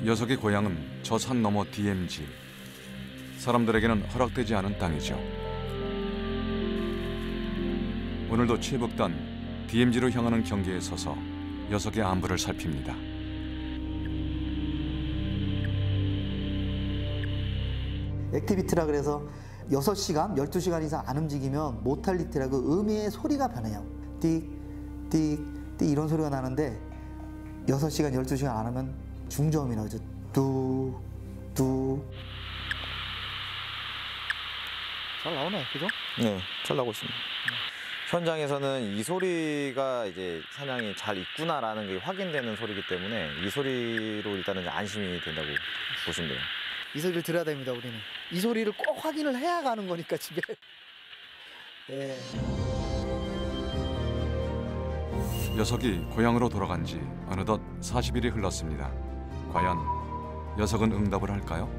녀석의 고향은 저 산 너머 DMZ. 사람들에게는 허락되지 않은 땅이죠. 오늘도 최북단 DMZ로 향하는 경계에 서서 녀석의 안부를 살핍니다. 액티비티라 그래서 6시간, 12시간 이상 안 움직이면 모탈리티라고 음의 소리가 변해요. 띡, 띡, 띡 이런 소리가 나는데 6시간, 12시간 안 하면 중저음이 나오죠. 뚝, 뚝. 잘 나오네, 그죠? 네, 잘 나오고 있습니다. 현장에서는 이 소리가 이제 사냥이 잘 있구나라는 게 확인되는 소리이기 때문에 이 소리로 일단은 안심이 된다고 보시면 돼요. 이 소리를 들어야 됩니다, 우리는. 이 소리를 꼭 확인을 해야 가는 거니까, 집에. 예. 녀석이 고향으로 돌아간 지 어느덧 40일이 흘렀습니다. 과연 녀석은 응답을 할까요?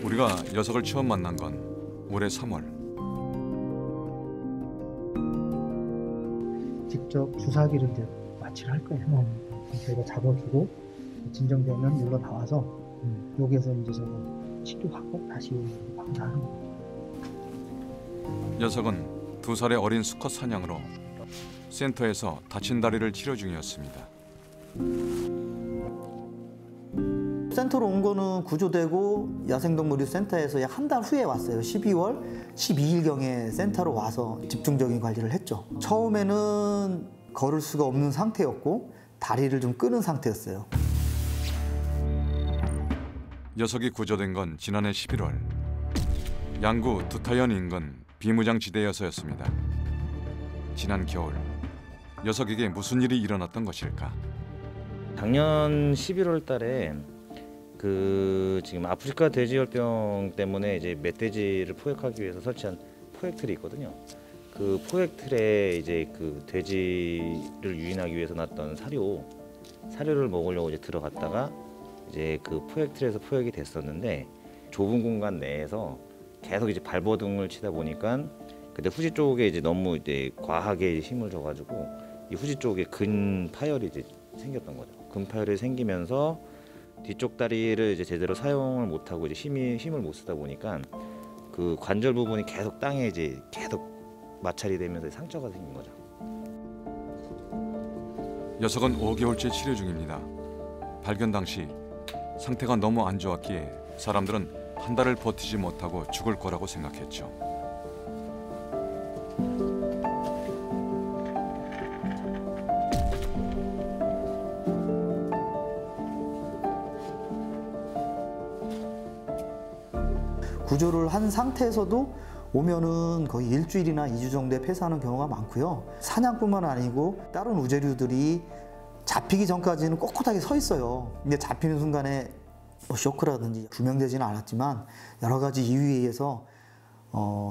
우리가 녀석을 처음 만난 건 올해 3월. 직접 주사기를 이제 마취를 할 거예요. 저희가 잡아주고 진정되면 물러 나와서 여기에서 이제 저거 치료하고 다시 방사하는 거예요. 녀석은 2살의 어린 수컷 사냥으로 센터에서 다친 다리를 치료 중이었습니다. 센터로 온 거는 구조되고 야생동물의료센터에서 약 한 달 후에 왔어요. 12월 12일경에 센터로 와서 집중적인 관리를 했죠. 처음에는 걸을 수가 없는 상태였고 다리를 좀 끄는 상태였어요. 녀석이 구조된 건 지난해 11월. 양구 두타연 인근 비무장지대여서였습니다. 지난 겨울 녀석에게 무슨 일이 일어났던 것일까? 작년 11월 달에 지금 아프리카 돼지열병 때문에 이제 멧돼지를 포획하기 위해서 설치한 포획틀이 있거든요. 그 포획틀에 이제 그 돼지를 유인하기 위해서 놨던 사료를 먹으려고 이제 들어갔다가 이제 그 포획틀에서 포획이 됐었는데 좁은 공간 내에서 계속 이제 발버둥을 치다 보니까 그때 후지 쪽에 이제 너무 이제 과하게 힘을 줘가지고 이 후지 쪽에 근 파열이 이제 생겼던 거죠. 근 파열이 생기면서 뒤쪽 다리를 이제 제대로 사용을 못하고 이제 힘을 못 쓰다 보니까 그 관절 부분이 계속 땅에 이제 계속 마찰이 되면서 상처가 생긴 거죠. 녀석은 5개월째 치료 중입니다. 발견 당시 상태가 너무 안 좋았기에 사람들은 한 달을 버티지 못하고 죽을 거라고 생각했죠. 구조를 한 상태에서도 오면은 거의 일주일이나 2주 정도에 폐사하는 경우가 많고요. 사냥뿐만 아니고 다른 우제류들이 잡히기 전까지는 꼿꼿하게 서 있어요. 근데 잡히는 순간에 쇼크라든지 구명되지는 않았지만 여러 가지 이유에 의해서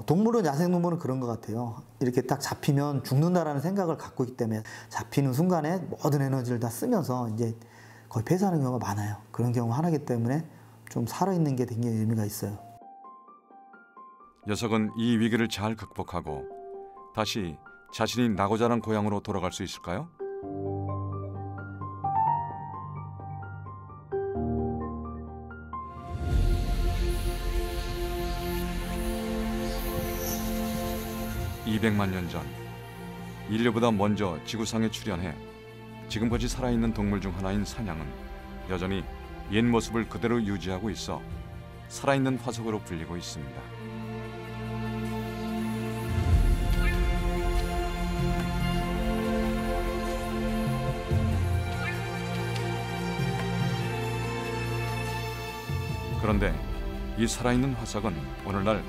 동물은 야생동물은 그런 것 같아요. 이렇게 딱 잡히면 죽는다라는 생각을 갖고 있기 때문에 잡히는 순간에 모든 에너지를 다 쓰면서 이제 거의 폐사하는 경우가 많아요. 그런 경우 하나이기 때문에 좀 살아있는 게 굉장히 의미가 있어요. 녀석은 이 위기를 잘 극복하고 다시 자신이 나고 자란 고향으로 돌아갈 수 있을까요? (200만 년) 전 인류보다 먼저 지구상에 출현해 지금까지 살아있는 동물 중 하나인 사냥은 여전히 옛 모습을 그대로 유지하고 있어 살아있는 화석으로 불리고 있습니다. 그런데 이 살아있는 화석은 오늘날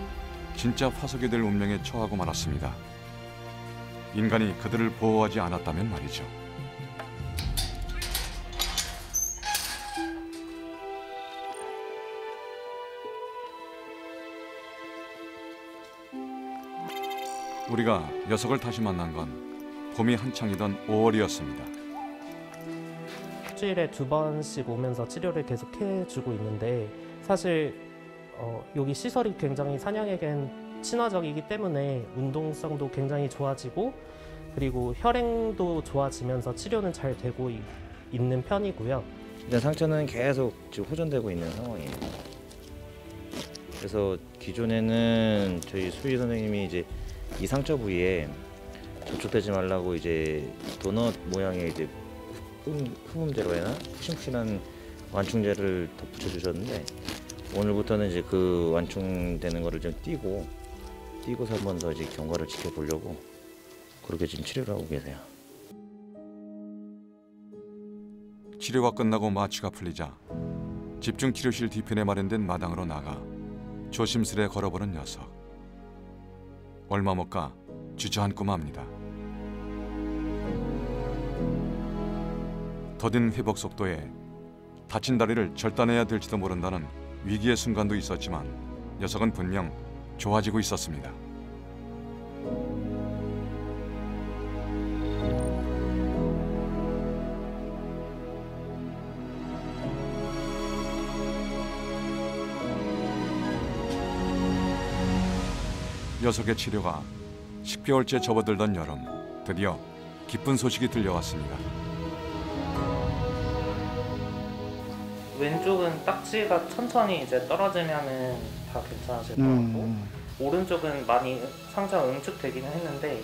진짜 화석이 될 운명에 처하고 말았습니다. 인간이 그들을 보호하지 않았다면 말이죠. 우리가 녀석을 다시 만난 건 봄이 한창이던 5월이었습니다. 일주일에 2번씩 오면서 치료를 계속 해주고 있는데 사실 여기 시설이 굉장히 사냥에겐 친화적이기 때문에 운동성도 굉장히 좋아지고 그리고 혈행도 좋아지면서 치료는 잘 되고 있는 편이고요. 일단 상처는 계속 지금 호전되고 있는 상황이에요. 그래서 기존에는 저희 수의 선생님이 이제 이 상처 부위에 접촉되지 말라고 이제 도넛 모양의 이제 흠음제로 해나 푸신푸신한 완충제를 덧붙여 주셨는데 오늘부터는 이제 그 완충되는 거를 좀 띄고서 한 번 더 이제 경과를 지켜보려고 그렇게 지금 치료를 하고 계세요. 치료가 끝나고 마취가 풀리자 집중 치료실 뒤편에 마련된 마당으로 나가 조심스레 걸어보는 녀석. 얼마 못 가 주저앉고 맙니다. 더딘 회복 속도에 다친 다리를 절단해야 될지도 모른다는 위기의 순간도 있었지만 녀석은 분명 좋아지고 있었습니다. 녀석의 치료가 10개월째 접어들던 여름, 드디어 기쁜 소식이 들려왔습니다. 왼쪽은 딱지가 천천히 이제 떨어지면은 다 괜찮아질 것 같고 오른쪽은 많이 상처가 응축되기는 했는데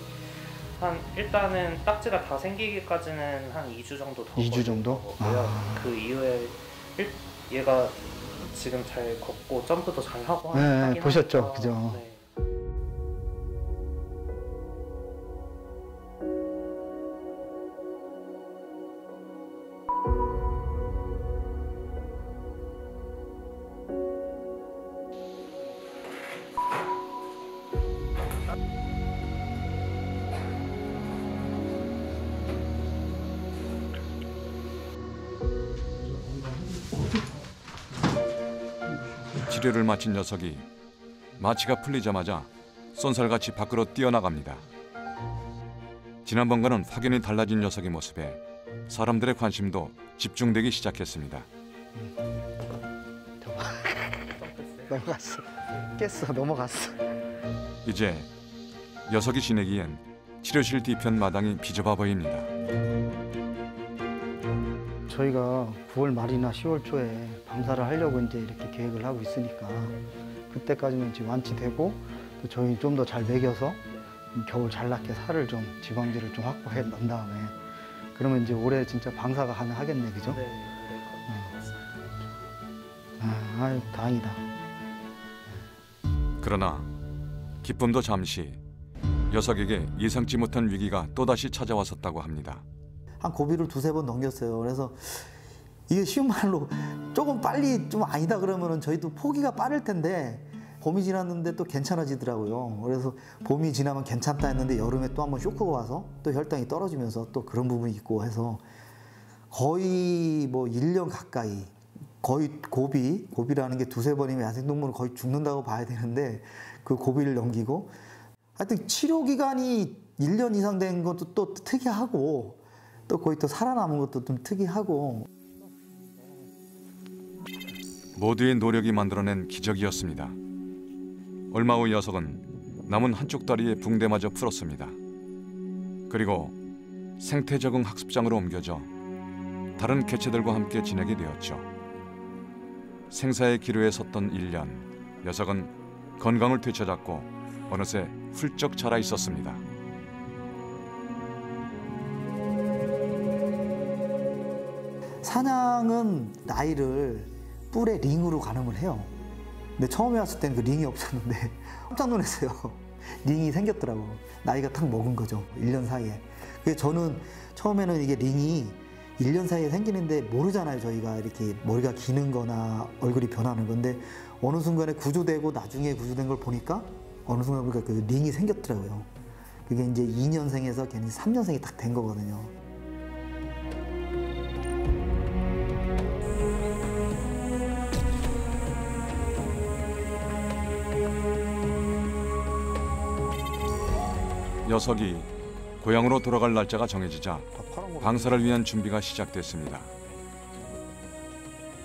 일단은 딱지가 다 생기기까지는 한 2주 정도 더 2주 정도? 거고요. 그 이후에 얘가 지금 잘 걷고 점프도 잘 하고 하긴 보셨죠? 하니까, 그죠? 네. 치료를 마친 녀석이 마취가 풀리자마자 쏜살같이 밖으로 뛰어나갑니다. 지난번과는 확연히 달라진 녀석의 모습에 사람들의 관심도 집중되기 시작했습니다. 넘어갔어. 깼어. 넘어갔어. 이제 녀석이 지내기엔 치료실 뒤편 마당이 비좁아 보입니다. 저희가 9월 말이나 10월 초에 방사를 하려고 이제 이렇게 계획을 하고 있으니까 그때까지는 지금 완치되고 또 저희 좀 더 잘 먹여서 겨울 잘 낳게 살을 좀 지방질을 좀 확보해 놓은 다음에 그러면 이제 올해 진짜 방사가 가능하겠네, 그죠? 네, 아유, 다행이다. 그러나 기쁨도 잠시, 녀석에게 예상치 못한 위기가 또다시 찾아왔었다고 합니다. 한 고비를 2-3번 넘겼어요. 그래서 이게 쉬운 말로 조금 빨리 좀 아니다 그러면은 저희도 포기가 빠를 텐데 봄이 지났는데 또 괜찮아지더라고요. 그래서 봄이 지나면 괜찮다 했는데 여름에 또 한번 쇼크가 와서 또 혈당이 떨어지면서 또 그런 부분이 있고 해서 거의 뭐 1년 가까이 거의 고비라는 게 2-3번이면 야생동물은 거의 죽는다고 봐야 되는데 그 고비를 넘기고 하여튼 치료 기간이 1년 이상 된 것도 또 특이하고 또 거의 또 살아남은 것도 좀 특이하고 모두의 노력이 만들어낸 기적이었습니다. 얼마 후 녀석은 남은 한쪽 다리에 붕대마저 풀었습니다. 그리고 생태 적응 학습장으로 옮겨져 다른 개체들과 함께 지내게 되었죠. 생사의 기로에 섰던 1년, 녀석은 건강을 되찾았고 어느새 훌쩍 자라 있었습니다. 사냥은 나이를 뿔에 링으로 가늠을 해요. 근데 처음에 왔을 때는 그 링이 없었는데 깜짝 놀랐어요. 링이 생겼더라고. 나이가 탁 먹은 거죠. 1년 사이에. 그래서 저는 처음에는 이게 링이 1년 사이에 생기는데 모르잖아요. 저희가 이렇게 머리가 기는 거나 얼굴이 변하는 건데 어느 순간에 구조되고 나중에 구조된 걸 보니까 어느 순간 보니까 그 링이 생겼더라고요. 그게 이제 2년생에서 괜히 3년생이 딱 된 거거든요. 녀석이 고향으로 돌아갈 날짜가 정해지자 방사를 위한 준비가 시작됐습니다.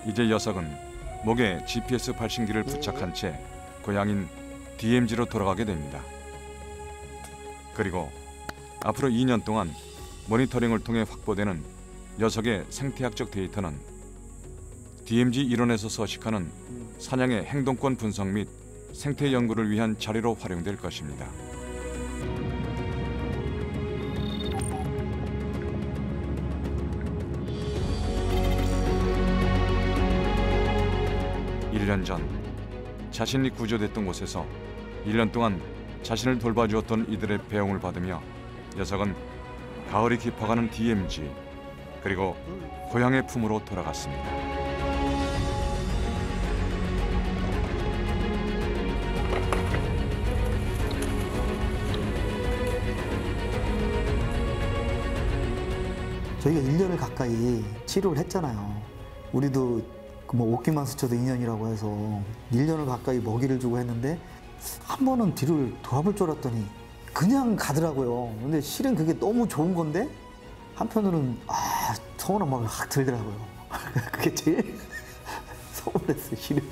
이제 녀석은 목에 GPS 발신기를 부착한 채 고향인 DMZ로 돌아가게 됩니다. 그리고 앞으로 2년 동안 모니터링을 통해 확보되는 녀석의 생태학적 데이터는 DMZ 일원에서 서식하는 사냥의 행동권 분석 및 생태 연구를 위한 자료로 활용될 것입니다. 일 년 전 자신이 구조됐던 곳에서 1년 동안 자신을 돌봐주었던 이들의 배웅을 받으며 녀석은 가을이 깊어가는 DMZ 그리고 고향의 품으로 돌아갔습니다. 저희가 1년을 가까이 치료를 했잖아요. 우리도 뭐 옷기만 스쳐도 2년이라고 해서 1년을 가까이 먹이를 주고 했는데 한 번은 뒤를 돌아볼 줄 알았더니 그냥 가더라고요. 근데 실은 그게 너무 좋은 건데 한편으로는 서운한 마음이 확 들더라고요. 그게 제일 서운했어요, 실은.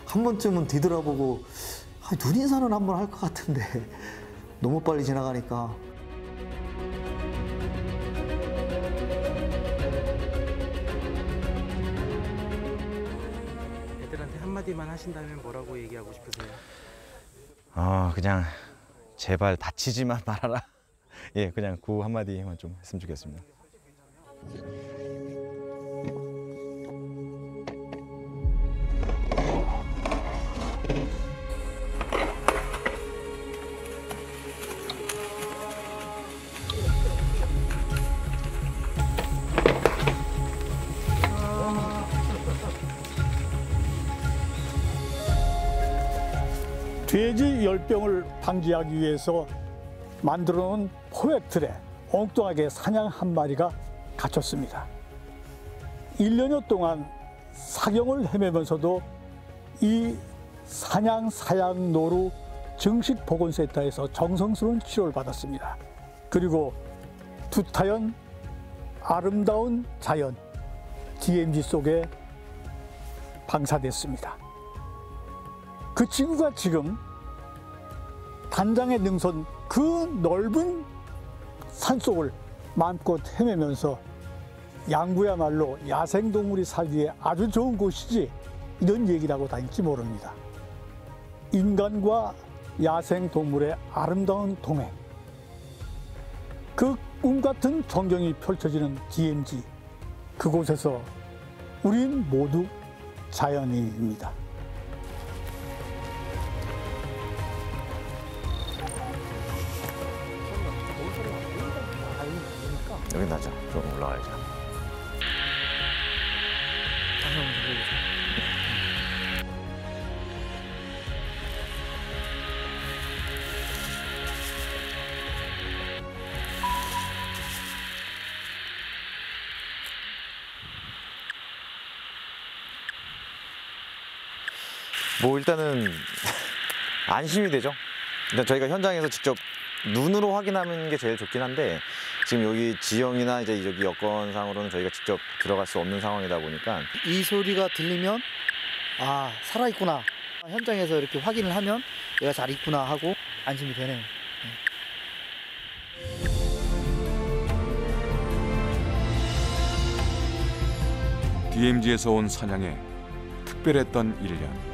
한 번쯤은 뒤돌아보고 눈인사는 한 번 할 것 같은데 너무 빨리 지나가니까. 애들한테 한마디만 하신다면 뭐라고 얘기하고 싶으세요? 그냥 제발 다치지만 말아라. 예, 그냥 그 한마디만 좀 했으면 좋겠습니다. 돼지 열병을 방지하기 위해서 만들어놓은 포획틀에 엉뚱하게 사냥 한 마리가 갇혔습니다. 1년여 동안 사경을 헤매면서도 이 사냥 사양 노루 정식 보건센터에서 정성스러운 치료를 받았습니다. 그리고 두타연 아름다운 자연 DMZ 속에 방사됐습니다. 그 친구가 지금 단장의 능선 그 넓은 산속을 마음껏 헤매면서 양구야말로 야생동물이 살기에 아주 좋은 곳이지 이런 얘기를 하고 다닐지 모릅니다. 인간과 야생동물의 아름다운 동행, 그 꿈같은 전경이 펼쳐지는 DMZ, 그곳에서 우린 모두 자연인입니다. 여기 나자. 좀 올라가야죠. 뭐 일단은 안심이 되죠. 일단 저희가 현장에서 직접 눈으로 확인하는 게 제일 좋긴 한데 지금 여기 지형이나 이제 여기 여건상으로는 저희가 직접 들어갈 수 없는 상황이다 보니까 이 소리가 들리면 살아있구나. 현장에서 이렇게 확인을 하면 얘가 잘 있구나 하고 안심이 되네요. DMZ에서 온 사냥에 특별했던 1년.